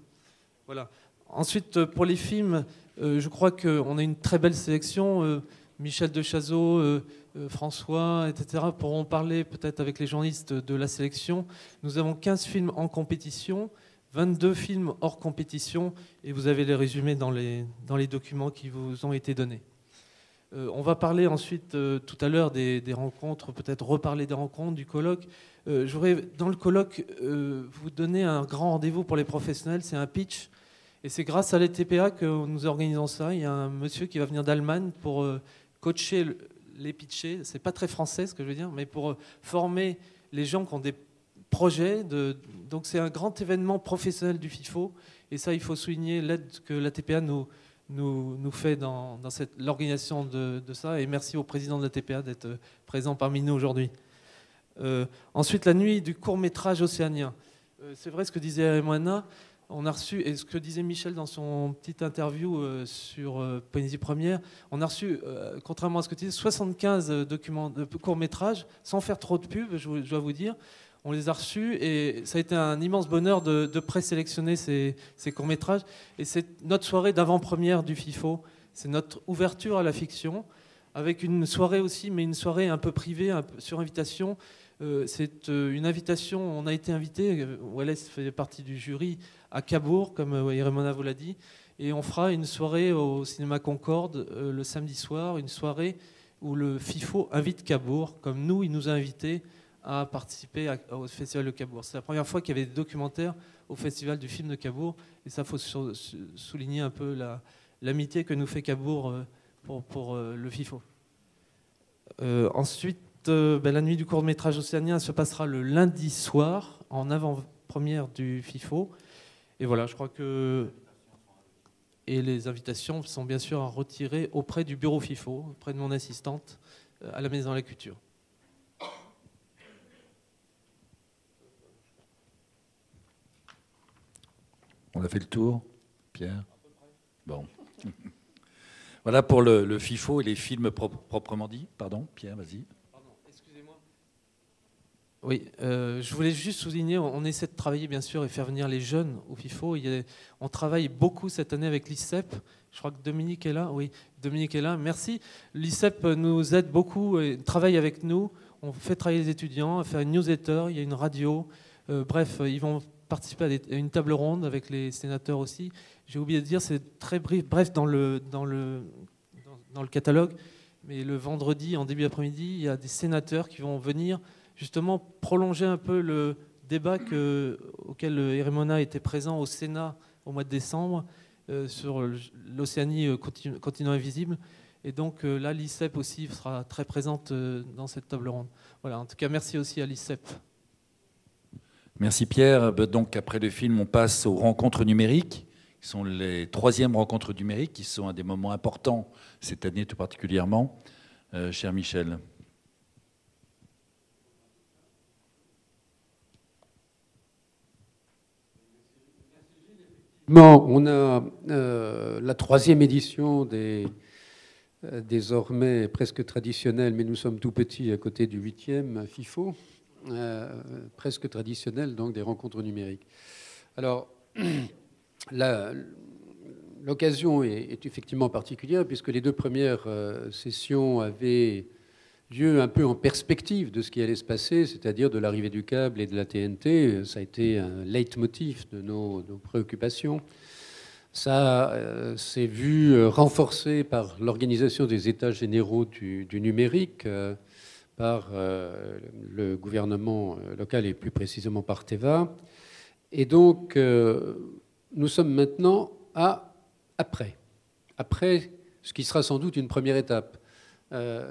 Voilà. Ensuite, pour les films, je crois qu'on a une très belle sélection. Michel Dechazeau, François, etc. pourront parler peut-être avec les journalistes de la sélection. Nous avons 15 films en compétition, 22 films hors compétition, et vous avez les résumés dans les documents qui vous ont été donnés. On va parler ensuite tout à l'heure des rencontres, peut-être reparler des rencontres, du colloque. Je voudrais, dans le colloque, vous donner un grand rendez-vous pour les professionnels, c'est un pitch. Et c'est grâce à l'ETPA que nous organisons ça. Il y a un monsieur qui va venir d'Allemagne pour coacher les pitchers. C'est pas très français ce que je veux dire, mais pour former les gens qui ont des projets. Donc c'est un grand événement professionnel du FIFO. Et ça, il faut souligner l'aide que l'ATPA nous fait dans l'organisation de ça. Et merci au président de l'ATPA d'être présent parmi nous aujourd'hui. Ensuite, la nuit du court-métrage océanien. C'est vrai ce que disait Moana. On a reçu, et ce que disait Michel dans son petite interview sur Polynésie Première, on a reçu, contrairement à ce que tu dis, 75 documents de courts-métrages, sans faire trop de pub, je dois vous dire. On les a reçus, et ça a été un immense bonheur de présélectionner ces courts-métrages. Et c'est notre soirée d'avant-première du FIFO. C'est notre ouverture à la fiction, avec une soirée aussi, mais une soirée un peu privée, sur invitation. C'est une invitation, on a été invité, Wallace fait partie du jury, à Cabourg, comme Iremona vous l'a dit, et on fera une soirée au cinéma Concorde le samedi soir, une soirée où le FIFO invite Cabourg, comme nous, il nous a invités à participer au Festival de Cabourg. C'est la première fois qu'il y avait des documentaires au Festival du film de Cabourg, et ça, il faut souligner un peu l'amitié que nous fait Cabourg pour le FIFO. Ensuite, la nuit du court-métrage océanien se passera le lundi soir, en avant-première du FIFO. Et voilà, je crois que... Et les invitations sont bien sûr à retirer auprès du bureau FIFO, auprès de mon assistante, à la Maison de la Culture. On a fait le tour, Pierre ? Bon. Voilà pour le FIFO et les films proprement dit. Pardon, Pierre, vas-y. Oui, je voulais juste souligner, on essaie de travailler bien sûr et faire venir les jeunes au FIFO. On travaille beaucoup cette année avec l'ICEP. Je crois que Dominique est là. Oui, Dominique est là. Merci. L'ICEP nous aide beaucoup et travaille avec nous. On fait travailler les étudiants, à faire une newsletter, il y a une radio. Bref, ils vont participer à une table ronde avec les sénateurs aussi. J'ai oublié de dire, c'est très bref dans le catalogue. Mais le vendredi, en début d'après-midi, il y a des sénateurs qui vont venir justement prolonger un peu le débat auquel Iremona était présent au Sénat au mois de décembre sur l'Océanie continent invisible. Et donc là, l'ICEP aussi sera très présente dans cette table ronde. Voilà, en tout cas, merci aussi à l'ICEP. Merci Pierre. Donc après le film, on passe aux rencontres numériques, qui sont les 3e rencontres numériques, qui sont un des moments importants cette année tout particulièrement. Cher Michel. Bon, on a la 3e édition désormais presque traditionnelle, mais nous sommes tout petits à côté du 8e FIFO, presque traditionnel, donc des rencontres numériques. Alors, l'occasion est effectivement particulière puisque les 2 premières sessions avaient lieu un peu en perspective de ce qui allait se passer, c'est-à-dire de l'arrivée du câble et de la TNT. Ça a été un leitmotiv de nos préoccupations. Ça s'est vu renforcé par l'organisation des États généraux du numérique, par le gouvernement local et plus précisément par Teva. Et donc, nous sommes maintenant après ce qui sera sans doute une première étape.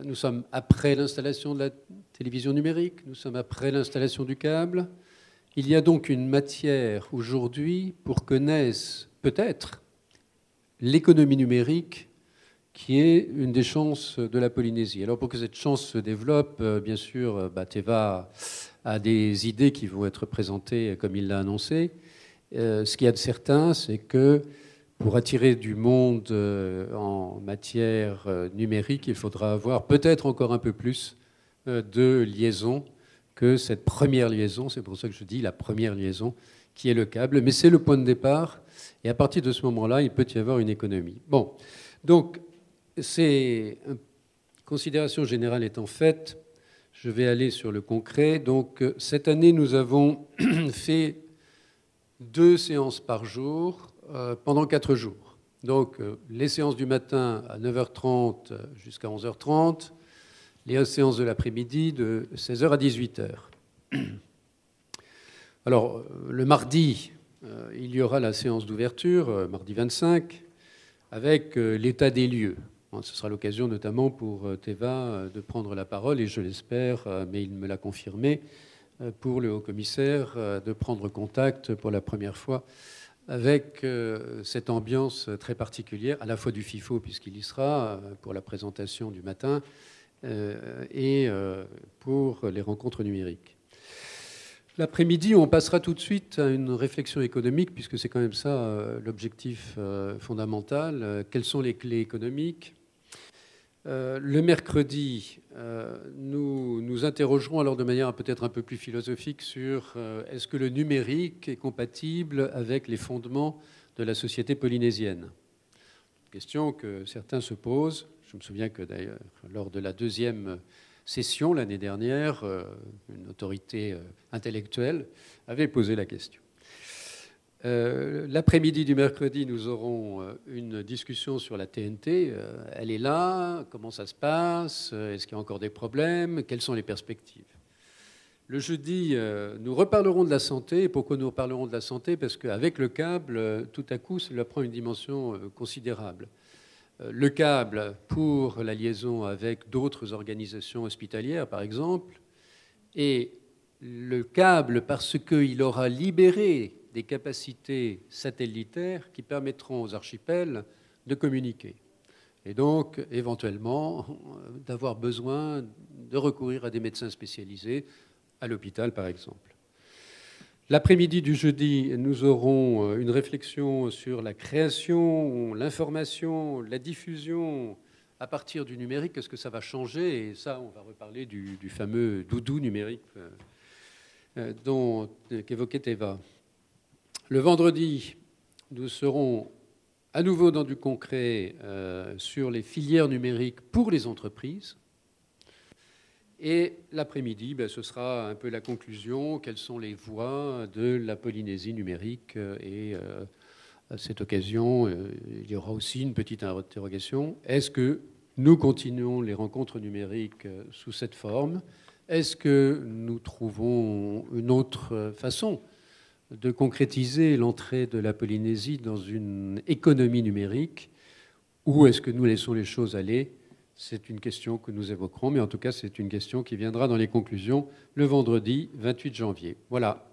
Nous sommes après l'installation de la télévision numérique, nous sommes après l'installation du câble. Il y a donc une matière aujourd'hui pour que naisse peut-être l'économie numérique qui est une des chances de la Polynésie. Alors pour que cette chance se développe, bien sûr, Teva a des idées qui vont être présentées comme il l'a annoncé. Ce qu'il y a de certain, c'est que pour attirer du monde en matière numérique, il faudra avoir peut-être encore un peu plus de liaisons que cette première liaison. C'est pour ça que je dis la première liaison, qui est le câble. Mais c'est le point de départ. Et à partir de ce moment-là, il peut y avoir une économie. Bon, donc, ces considérations générales étant faites, je vais aller sur le concret. Donc, cette année, nous avons fait 2 séances par jour pendant 4 jours. Donc, les séances du matin à 9h30 jusqu'à 11h30, les séances de l'après-midi de 16h à 18h. Alors, le mardi, il y aura la séance d'ouverture, mardi 25, avec l'état des lieux. Ce sera l'occasion notamment pour Teva de prendre la parole, et je l'espère, mais il me l'a confirmé, pour le haut-commissaire de prendre contact pour la première fois avec cette ambiance très particulière, à la fois du FIFO, puisqu'il y sera pour la présentation du matin, et pour les rencontres numériques. L'après-midi, on passera tout de suite à une réflexion économique, puisque c'est quand même ça l'objectif fondamental. Quelles sont les clés économiques ? Le mercredi, nous nous interrogerons alors de manière peut-être un peu plus philosophique sur est-ce que le numérique est compatible avec les fondements de la société polynésienne ? Question que certains se posent. Je me souviens que d'ailleurs, lors de la 2e session l'année dernière, une autorité intellectuelle avait posé la question. L'après-midi du mercredi, nous aurons une discussion sur la TNT. Elle est là, comment ça se passe, est-ce qu'il y a encore des problèmes, quelles sont les perspectives. Le jeudi, nous reparlerons de la santé. Et pourquoi nous reparlerons de la santé ? Parce qu'avec le câble, tout à coup, cela prend une dimension considérable. Le câble pour la liaison avec d'autres organisations hospitalières, par exemple, et le câble parce qu'il aura libéré des capacités satellitaires qui permettront aux archipels de communiquer. Et donc, éventuellement, d'avoir besoin de recourir à des médecins spécialisés, à l'hôpital par exemple. L'après-midi du jeudi, nous aurons une réflexion sur la création, l'information, la diffusion à partir du numérique. Qu'est-ce que ça va changer ? Et ça, on va reparler du fameux doudou numérique qu'évoquait Teva. Le vendredi, nous serons à nouveau dans du concret sur les filières numériques pour les entreprises. Et l'après-midi, ce sera un peu la conclusion. Quelles sont les voies de la Polynésie numérique ? Et à cette occasion, il y aura aussi une petite interrogation. Est-ce que nous continuons les rencontres numériques sous cette forme ? Est-ce que nous trouvons une autre façon de concrétiser l'entrée de la Polynésie dans une économie numérique, ou est-ce que nous laissons les choses aller ? C'est une question que nous évoquerons, mais en tout cas, c'est une question qui viendra dans les conclusions le vendredi 28 janvier. Voilà.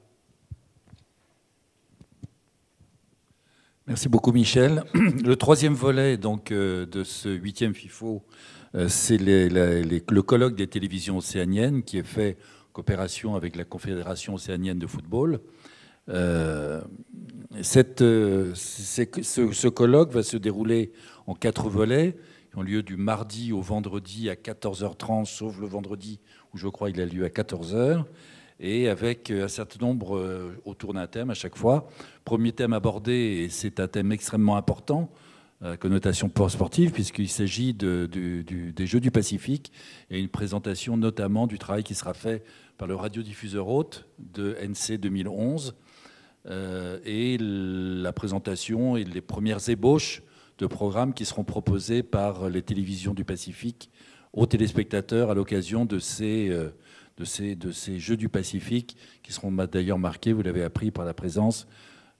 Merci beaucoup, Michel. Le 3e volet donc, de ce 8e FIFO, c'est le colloque des télévisions océaniennes qui est fait en coopération avec la Confédération océanienne de football. Ce colloque va se dérouler en 4 volets, qui ont lieu du mardi au vendredi à 14h30, sauf le vendredi où je crois il a lieu à 14h, et avec un certain nombre autour d'un thème à chaque fois. Premier thème abordé, et c'est un thème extrêmement important, connotation sportive, puisqu'il s'agit des Jeux du Pacifique, et une présentation notamment du travail qui sera fait par le radiodiffuseur hôte de NC 2011, et la présentation et les premières ébauches de programmes qui seront proposés par les télévisions du Pacifique aux téléspectateurs à l'occasion de ces Jeux du Pacifique, qui seront d'ailleurs marqués, vous l'avez appris, par la présence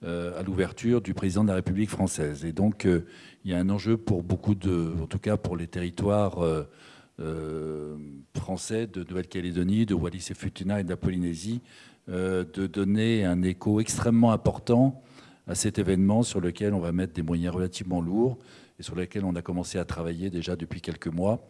à l'ouverture du président de la République française. Et donc, il y a un enjeu pour beaucoup en tout cas pour les territoires français de Nouvelle-Calédonie, de Wallis-et-Futuna et de la Polynésie, de donner un écho extrêmement important à cet événement sur lequel on va mettre des moyens relativement lourds et sur lequel on a commencé à travailler déjà depuis quelques mois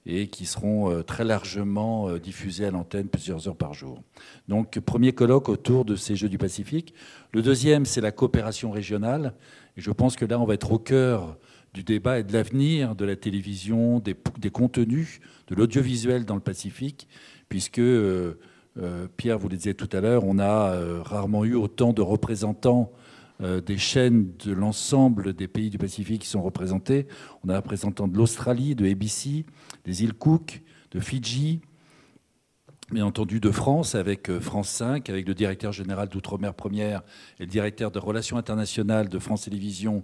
et qui seront très largement diffusés à l'antenne plusieurs heures par jour. Donc, premier colloque autour de ces Jeux du Pacifique. Le deuxième, c'est la coopération régionale. Et je pense que là, on va être au cœur du débat et de l'avenir de la télévision, des contenus, de l'audiovisuel dans le Pacifique, puisque, Pierre vous le disait tout à l'heure, on a rarement eu autant de représentants des chaînes de l'ensemble des pays du Pacifique qui sont représentés. On a un représentant de l'Australie, de ABC, des îles Cook, de Fidji, bien entendu de France, avec France 5, avec le directeur général d'Outre-mer Première et le directeur de Relations internationales de France Télévisions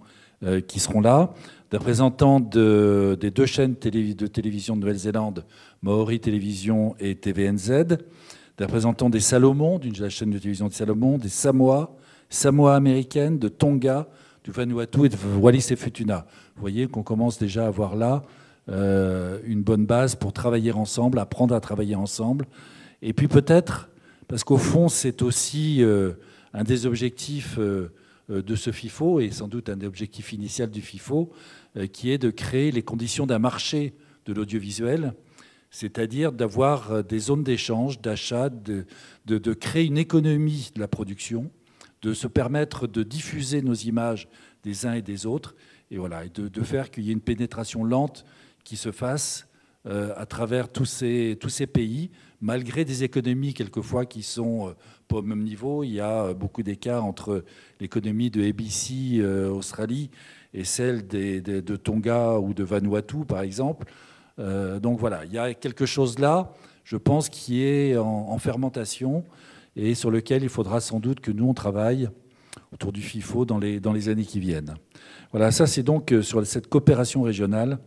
qui seront là, des représentants des 2 chaînes de télévision de Nouvelle-Zélande, Maori Télévision et TVNZ, des représentants des Salomon, d'une chaîne de télévision de Salomon, des Samoa américaine, de Tonga, du Vanuatu et de Wallis-et-Futuna. Vous voyez qu'on commence déjà à avoir là une bonne base pour travailler ensemble, apprendre à travailler ensemble. Et puis peut-être, parce qu'au fond, c'est aussi un des objectifs de ce FIFO, et sans doute un des objectifs initial du FIFO, qui est de créer les conditions d'un marché de l'audiovisuel, c'est-à-dire d'avoir des zones d'échange, d'achat, de créer une économie de la production, de se permettre de diffuser nos images des uns et des autres, et voilà, et de faire qu'il y ait une pénétration lente qui se fasse à travers tous ces pays, malgré des économies quelquefois qui sont pas au même niveau. Il y a beaucoup d'écart entre l'économie de ABC Australie et celle de Tonga ou de Vanuatu, par exemple. Donc voilà, il y a quelque chose là, je pense, qui est en fermentation et sur lequel il faudra sans doute que nous, on travaille autour du FIFO dans les années qui viennent. Voilà, ça c'est donc sur cette coopération régionale.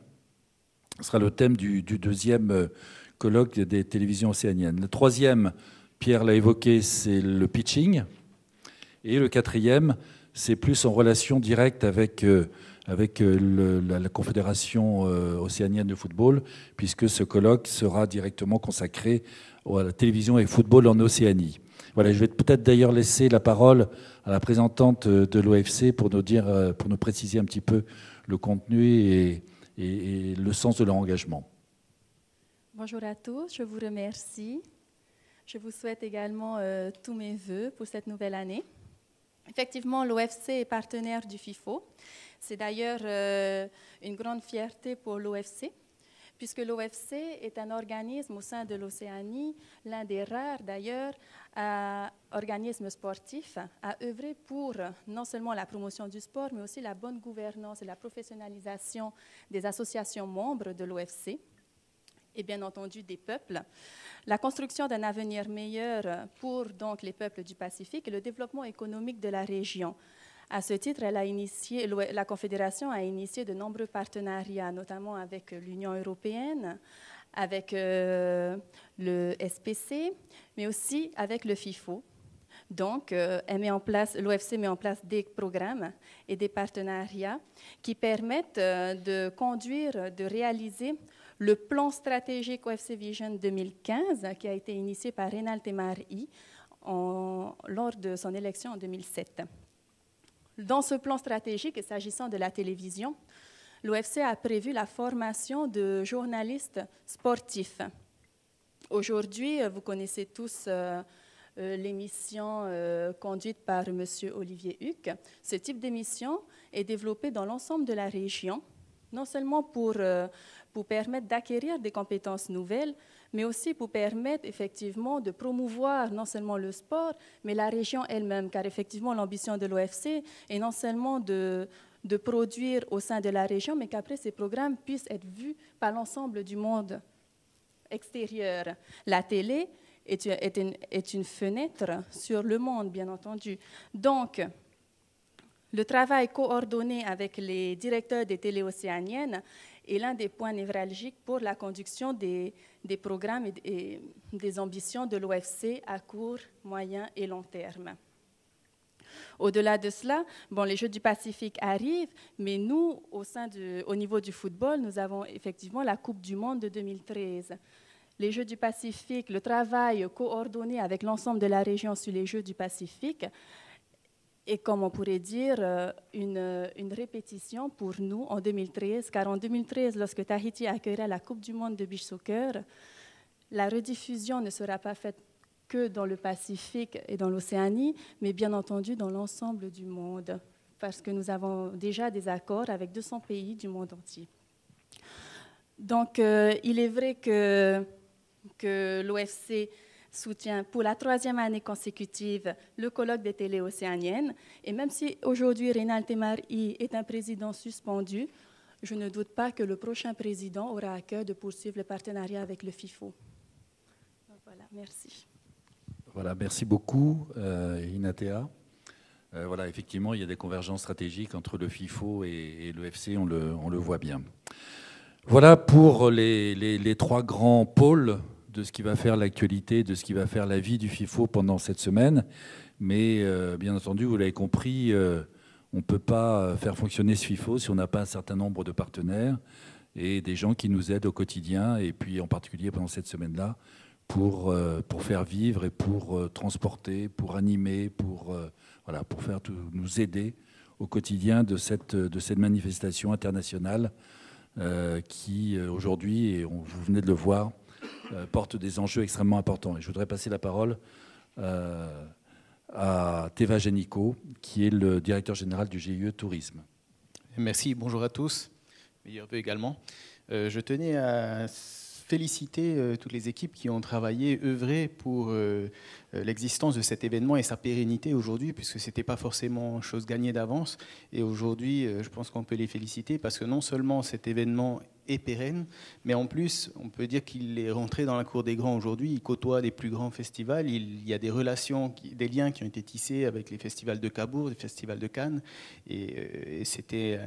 Ce sera le thème du deuxième colloque des télévisions océaniennes. Le troisième, Pierre l'a évoqué, c'est le pitching. Et le quatrième, c'est plus en relation directe avec la Confédération océanienne de football, puisque ce colloque sera directement consacré à la télévision et football en Océanie. Voilà, je vais peut-être d'ailleurs laisser la parole à la représentante de l'OFC pour nous préciser un petit peu le contenu et le sens de leur engagement. Bonjour à tous, je vous remercie. Je vous souhaite également tous mes vœux pour cette nouvelle année. Effectivement, l'OFC est partenaire du FIFO. C'est d'ailleurs une grande fierté pour l'OFC, puisque l'OFC est un organisme au sein de l'Océanie, l'un des rares d'ailleurs organismes sportifs à œuvrer pour non seulement la promotion du sport, mais aussi la bonne gouvernance et la professionnalisation des associations membres de l'OFC et bien entendu des peuples, la construction d'un avenir meilleur pour donc les peuples du Pacifique et le développement économique de la région. À ce titre, la Confédération a initié de nombreux partenariats, notamment avec l'Union européenne, avec le SPC, mais aussi avec le FIFO. Donc, l'OFC met en place des programmes et des partenariats qui permettent de réaliser le plan stratégique OFC Vision 2015 qui a été initié par Reynald Temari lors de son élection en 2007. Dans ce plan stratégique, et s'agissant de la télévision, l'OFC a prévu la formation de journalistes sportifs. Aujourd'hui, vous connaissez tous l'émission conduite par M. Olivier Huc. Ce type d'émission est développé dans l'ensemble de la région, non seulement pour permettre d'acquérir des compétences nouvelles, mais aussi pour permettre effectivement de promouvoir non seulement le sport, mais la région elle-même, car effectivement l'ambition de l'OFC est non seulement de produire au sein de la région, mais qu'après ces programmes puissent être vus par l'ensemble du monde extérieur. La télé est une fenêtre sur le monde, bien entendu. Donc, le travail coordonné avec les directeurs des télés océaniennes est l'un des points névralgiques pour la conduction des programmes et des ambitions de l'OFC à court, moyen et long terme. Au-delà de cela, les Jeux du Pacifique arrivent, mais nous, au niveau du football, nous avons effectivement la Coupe du Monde de 2013. Les Jeux du Pacifique, le travail coordonné avec l'ensemble de la région sur les Jeux du Pacifique est, comme on pourrait dire, une répétition pour nous en 2013, car en 2013, lorsque Tahiti accueillera la Coupe du Monde de beach soccer, la rediffusion ne sera pas faite que dans le Pacifique et dans l'Océanie, mais bien entendu dans l'ensemble du monde, parce que nous avons déjà des accords avec 200 pays du monde entier. Donc, il est vrai que l'OFC soutient pour la 3e année consécutive le colloque des télés océaniennes. Et même si aujourd'hui Reynald Temari est un président suspendu, je ne doute pas que le prochain président aura à cœur de poursuivre le partenariat avec le FIFO. Donc, voilà, merci. Voilà, merci beaucoup, Inatea. Voilà, effectivement, il y a des convergences stratégiques entre le FIFO et l'OFC, on le voit bien. Voilà pour les 3 grands pôles de ce qui va faire l'actualité, de ce qui va faire la vie du FIFO pendant cette semaine. Mais bien entendu, vous l'avez compris, on ne peut pas faire fonctionner ce FIFO si on n'a pas un certain nombre de partenaires et des gens qui nous aident au quotidien, et puis en particulier pendant cette semaine-là, pour faire vivre et pour transporter, pour animer, pour faire nous aider au quotidien de cette manifestation internationale qui, aujourd'hui, et vous venez de le voir, porte des enjeux extrêmement importants. Et je voudrais passer la parole à Teva Génico, qui est le directeur général du GIE Tourisme. Merci, bonjour à tous. Meilleurs vœux également. Je tenais à féliciter toutes les équipes qui ont travaillé, œuvré pour l'existence de cet événement et sa pérennité aujourd'hui, puisque ce n'était pas forcément chose gagnée d'avance. Et aujourd'hui, je pense qu'on peut les féliciter parce que non seulement cet événement est pérenne, mais en plus, on peut dire qu'il est rentré dans la cour des grands aujourd'hui. Il côtoie les plus grands festivals. Il y a des relations, des liens qui ont été tissés avec les festivals de Cabourg, les festivals de Cannes. Et c'était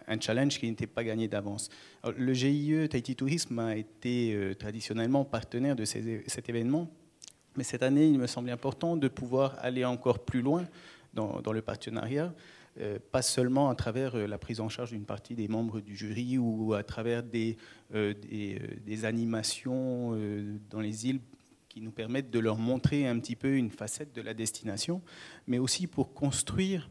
un challenge qui n'était pas gagné d'avance. Le GIE Tahiti Tourisme a été traditionnellement partenaire de cet événement, mais cette année, il me semble important de pouvoir aller encore plus loin dans le partenariat, pas seulement à travers la prise en charge d'une partie des membres du jury ou à travers des animations dans les îles qui nous permettent de leur montrer un petit peu une facette de la destination, mais aussi pour construire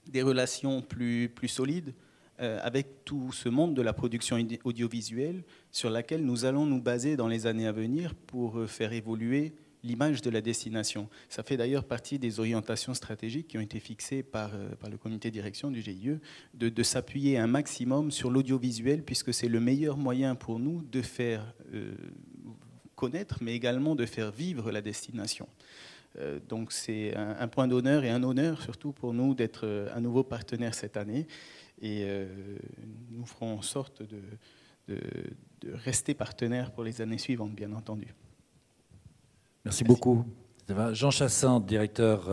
des relations plus solides avec tout ce monde de la production audiovisuelle sur laquelle nous allons nous baser dans les années à venir pour faire évoluer l'image de la destination. Ça fait d'ailleurs partie des orientations stratégiques qui ont été fixées par le comité de direction du GIE, de s'appuyer un maximum sur l'audiovisuel, puisque c'est le meilleur moyen pour nous de faire connaître, mais également de faire vivre la destination. Donc c'est un point d'honneur et un honneur surtout pour nous d'être un nouveau partenaire cette année. Et nous ferons en sorte de rester partenaires pour les années suivantes, bien entendu. Merci beaucoup. Jean Chassin, directeur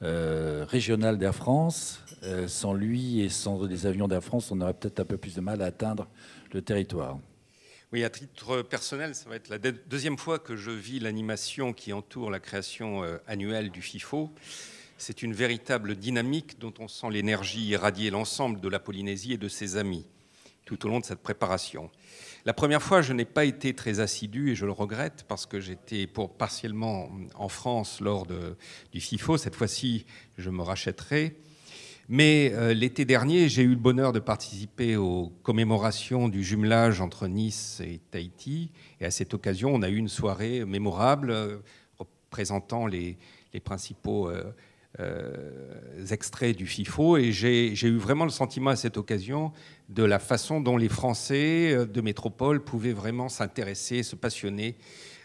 régional d'Air France. Sans lui et sans les avions d'Air France, on aurait peut-être un peu plus de mal à atteindre le territoire. Oui, à titre personnel, ça va être la deuxième fois que je vis l'animation qui entoure la création annuelle du FIFO. C'est une véritable dynamique dont on sent l'énergie irradier l'ensemble de la Polynésie et de ses amis tout au long de cette préparation. La première fois, je n'ai pas été très assidu et je le regrette parce que j'étais partiellement en France lors du FIFO. Cette fois-ci, je me rachèterai. Mais l'été dernier, j'ai eu le bonheur de participer aux commémorations du jumelage entre Nice et Tahiti. Et à cette occasion, on a eu une soirée mémorable présentant les principaux extraits du FIFO, et j'ai eu vraiment le sentiment à cette occasion de la façon dont les Français de métropole pouvaient vraiment s'intéresser, se passionner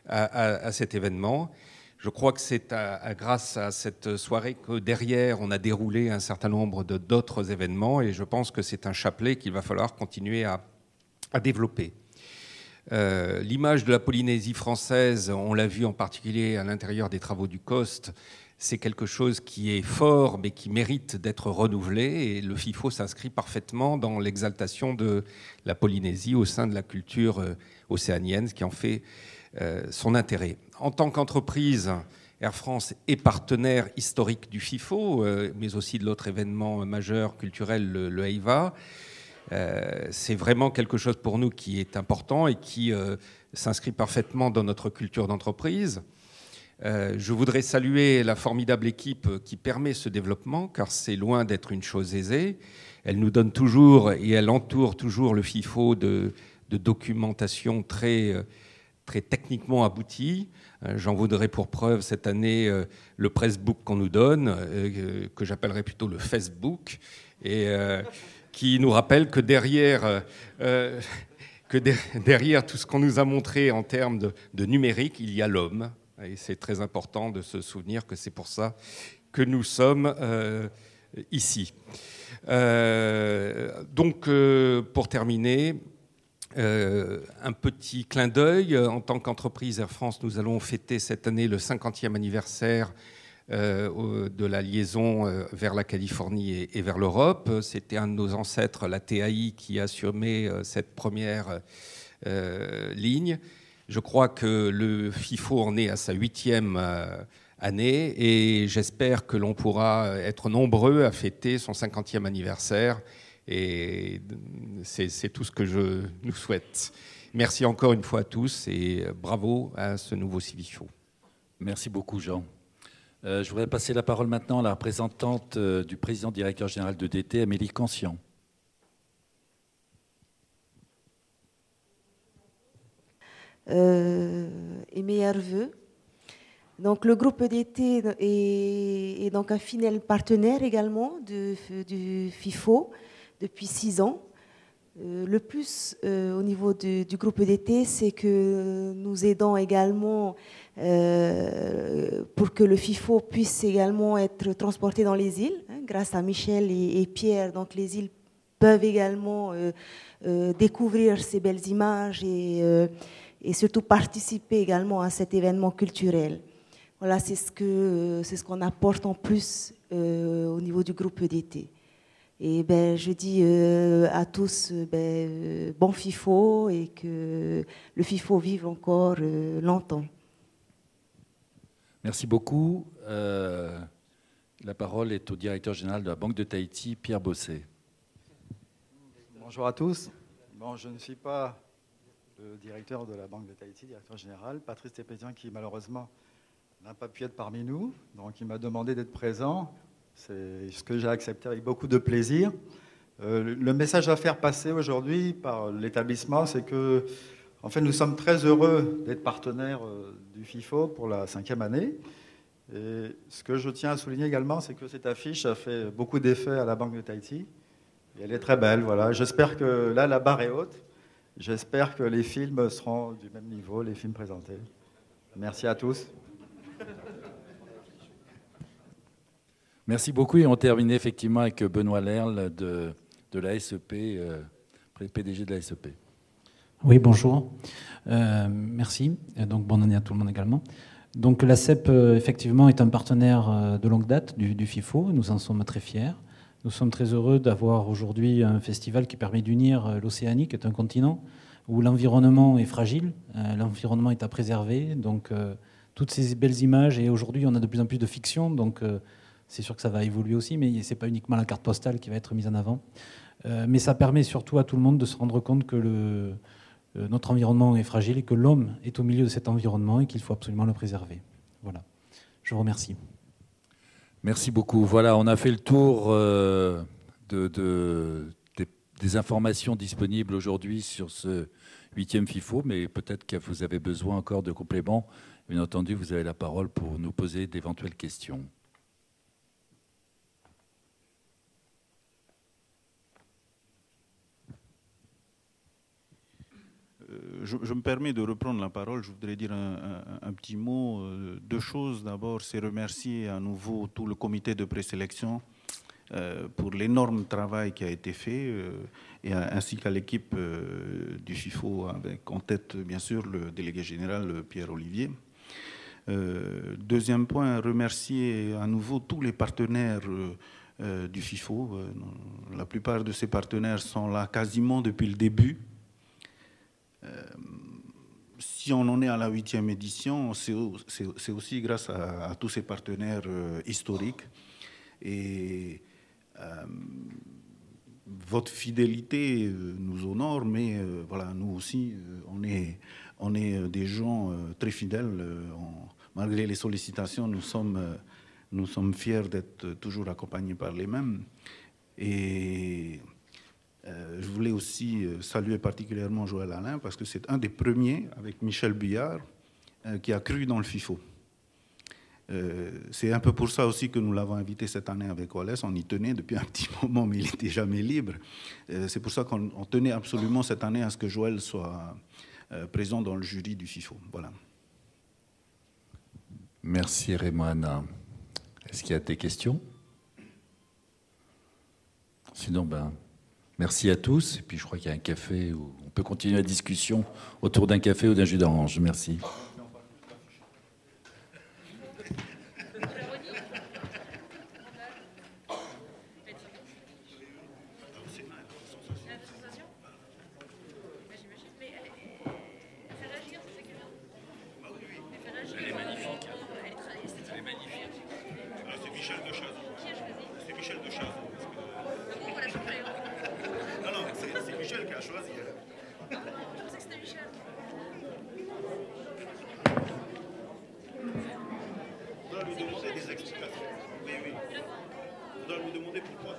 à cet événement. Je crois que c'est grâce à cette soirée que derrière on a déroulé un certain nombre d'autres événements, et je pense que c'est un chapelet qu'il va falloir continuer à développer. L'image de la Polynésie française, on l'a vu en particulier à l'intérieur des travaux du COST, c'est quelque chose qui est fort mais qui mérite d'être renouvelé, et le FIFO s'inscrit parfaitement dans l'exaltation de la Polynésie au sein de la culture océanienne, ce qui en fait son intérêt. En tant qu'entreprise, Air France est partenaire historique du FIFO, mais aussi de l'autre événement majeur culturel, le EIVA. C'est vraiment quelque chose pour nous qui est important et qui s'inscrit parfaitement dans notre culture d'entreprise. Je voudrais saluer la formidable équipe qui permet ce développement, car c'est loin d'être une chose aisée. Elle nous donne toujours et elle entoure toujours le FIFO de documentation très techniquement aboutie. J'en voudrais pour preuve cette année le pressbook qu'on nous donne, que j'appellerais plutôt le Facebook, et qui nous rappelle que derrière tout ce qu'on nous a montré en termes de numérique, il y a l'homme. Et c'est très important de se souvenir que c'est pour ça que nous sommes ici. Donc, pour terminer, un petit clin d'œil. En tant qu'entreprise Air France, nous allons fêter cette année le 50e anniversaire de la liaison vers la Californie et vers l'Europe. C'était un de nos ancêtres, la TAI, qui assumait cette première ligne. Je crois que le FIFO en est à sa 8e année, et j'espère que l'on pourra être nombreux à fêter son 50e anniversaire. Et c'est tout ce que je nous souhaite. Merci encore une fois à tous et bravo à ce nouveau FIFO. Merci beaucoup, Jean. Je voudrais passer la parole maintenant à la représentante du président directeur général de DT, Amélie Cancian. Et meilleurs vœux. Donc, le groupe EDT est donc un fidèle partenaire également du FIFO depuis 6 ans. Le plus au niveau du groupe EDT, c'est que nous aidons également pour que le FIFO puisse également être transporté dans les îles. Grâce à Michel et Pierre, donc les îles peuvent également découvrir ces belles images et surtout participer également à cet événement culturel. Voilà, c'est ce qu'on apporte en plus au niveau du groupe EDT. Et je dis à tous bon FIFO et que le FIFO vive encore longtemps. Merci beaucoup. La parole est au directeur général de la Banque de Tahiti, Pierre Bosset. Bonjour à tous. Bon, je ne suis pas le directeur de la Banque de Tahiti, directeur général. Patrice Tépétian, qui malheureusement n'a pas pu être parmi nous, donc il m'a demandé d'être présent. C'est ce que j'ai accepté avec beaucoup de plaisir. Le message à faire passer aujourd'hui par l'établissement, c'est que, en fait, nous sommes très heureux d'être partenaires du FIFO pour la 5e année. Et ce que je tiens à souligner également, c'est que cette affiche a fait beaucoup d'effet à la Banque de Tahiti. Et elle est très belle, voilà. J'espère que là, la barre est haute. J'espère que les films seront du même niveau, les films présentés. Merci à tous. Merci beaucoup. Et on termine effectivement avec Benoît Lerle de la SEP, PDG de la SEP. Oui, bonjour. Merci. Donc, bonne année à tout le monde également. Donc, la CEP, effectivement, est un partenaire de longue date du FIFO. Nous en sommes très fiers. Nous sommes très heureux d'avoir aujourd'hui un festival qui permet d'unir l'Océanie, qui est un continent où l'environnement est fragile, l'environnement est à préserver. Donc, toutes ces belles images. Et aujourd'hui, on a de plus en plus de fiction. Donc, c'est sûr que ça va évoluer aussi, mais ce n'est pas uniquement la carte postale qui va être mise en avant. Mais ça permet surtout à tout le monde de se rendre compte que notre environnement est fragile et que l'homme est au milieu de cet environnement et qu'il faut absolument le préserver. Voilà. Je vous remercie. Merci beaucoup. Voilà, on a fait le tour des informations disponibles aujourd'hui sur ce 8e FIFO, mais peut-être que vous avez besoin encore de compléments. Bien entendu, vous avez la parole pour nous poser d'éventuelles questions. Je me permets de reprendre la parole. Je voudrais dire un petit mot. Deux choses. D'abord, c'est remercier à nouveau tout le comité de présélection pour l'énorme travail qui a été fait, ainsi qu'à l'équipe du FIFO, avec en tête, bien sûr, le délégué général Pierre-Olivier. Deuxième point, remercier à nouveau tous les partenaires du FIFO. La plupart de ces partenaires sont là quasiment depuis le début. Si on en est à la 8e édition, c'est aussi grâce à tous ces partenaires historiques. Et votre fidélité nous honore, mais voilà, nous aussi, on est des gens très fidèles. Malgré les sollicitations, nous sommes fiers d'être toujours accompagnés par les mêmes. Et je voulais aussi saluer particulièrement Joël Alain, parce que c'est un des premiers, avec Michel Buyard, qui a cru dans le FIFO. C'est un peu pour ça aussi que nous l'avons invité cette année avec Wallace. On y tenait depuis un petit moment, mais il n'était jamais libre. C'est pour ça qu'on tenait absolument cette année à ce que Joël soit présent dans le jury du FIFO. Voilà. Merci Raymond. Est-ce qu'il y a des questions? Sinon, merci à tous. Et puis je crois qu'il y a un café où on peut continuer la discussion autour d'un café ou d'un jus d'orange. Merci. Des explications. Oui, oui. On doit lui demander pourquoi.